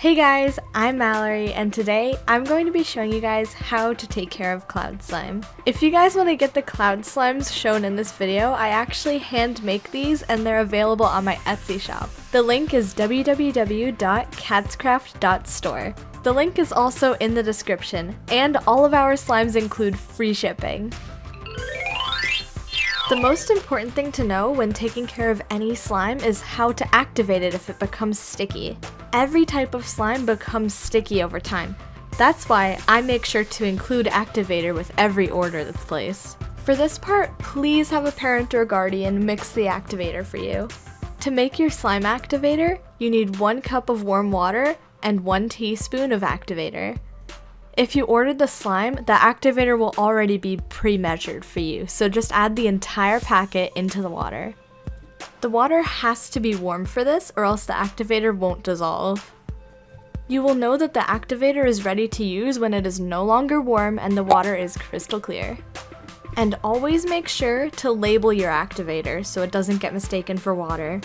Hey guys, I'm Mallory, and today I'm going to be showing you guys how to take care of cloud slime. If you guys want to get the cloud slimes shown in this video, I actually hand make these and they're available on my Etsy shop. The link is www.catscraft.store. The link is also in the description, and all of our slimes include free shipping. The most important thing to know when taking care of any slime is how to activate it if it becomes sticky. Every type of slime becomes sticky over time. That's why I make sure to include Activator with every order that's placed. For this part, please have a parent or guardian mix the Activator for you. To make your slime Activator, you need 1 cup of warm water and 1 teaspoon of Activator. If you ordered the slime, the Activator will already be pre-measured for you, so just add the entire packet into the water. The water has to be warm for this, or else the Activator won't dissolve. You will know that the Activator is ready to use when it is no longer warm and the water is crystal clear. And always make sure to label your Activator so it doesn't get mistaken for water.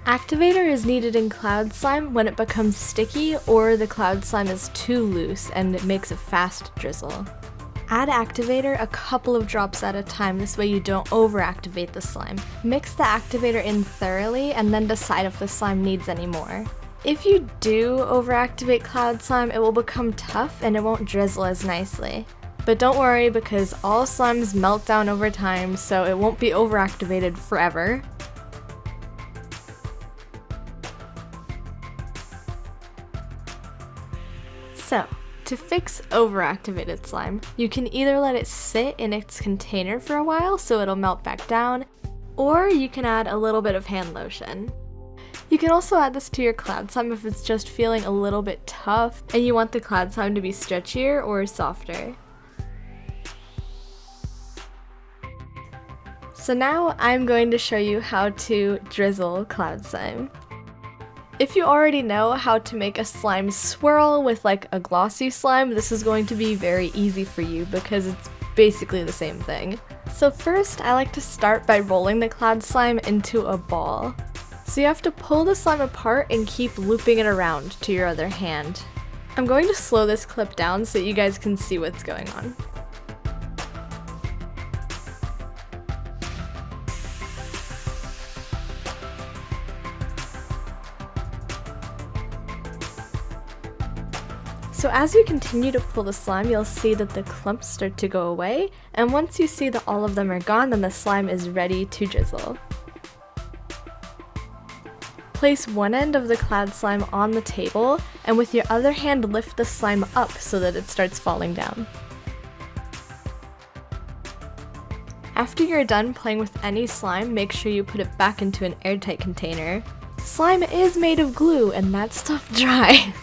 Activator is needed in cloud slime when it becomes sticky or the cloud slime is too loose and it makes a fast drizzle. Add Activator a couple of drops at a time, this way you don't overactivate the slime. Mix the Activator in thoroughly and then decide if the slime needs any more. If you do overactivate cloud slime, it will become tough and it won't drizzle as nicely. But don't worry, because all slimes melt down over time, so it won't be overactivated forever. So, to fix overactivated slime, you can either let it sit in its container for a while so it'll melt back down, or you can add a little bit of hand lotion. You can also add this to your cloud slime if it's just feeling a little bit tough and you want the cloud slime to be stretchier or softer. So now I'm going to show you how to drizzle cloud slime. If you already know how to make a slime swirl with like a glossy slime, this is going to be very easy for you because it's basically the same thing. So first, I like to start by rolling the cloud slime into a ball. So you have to pull the slime apart and keep looping it around to your other hand. I'm going to slow this clip down so you guys can see what's going on. So as you continue to pull the slime, you'll see that the clumps start to go away, and once you see that all of them are gone, then the slime is ready to drizzle. Place one end of the cloud slime on the table, and with your other hand lift the slime up so that it starts falling down. After you're done playing with any slime, make sure you put it back into an airtight container. Slime is made of glue, and that stuff dries.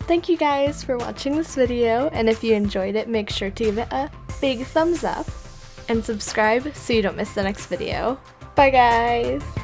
Thank you guys for watching this video, and if you enjoyed it, make sure to give it a big thumbs up and subscribe so you don't miss the next video. Bye guys!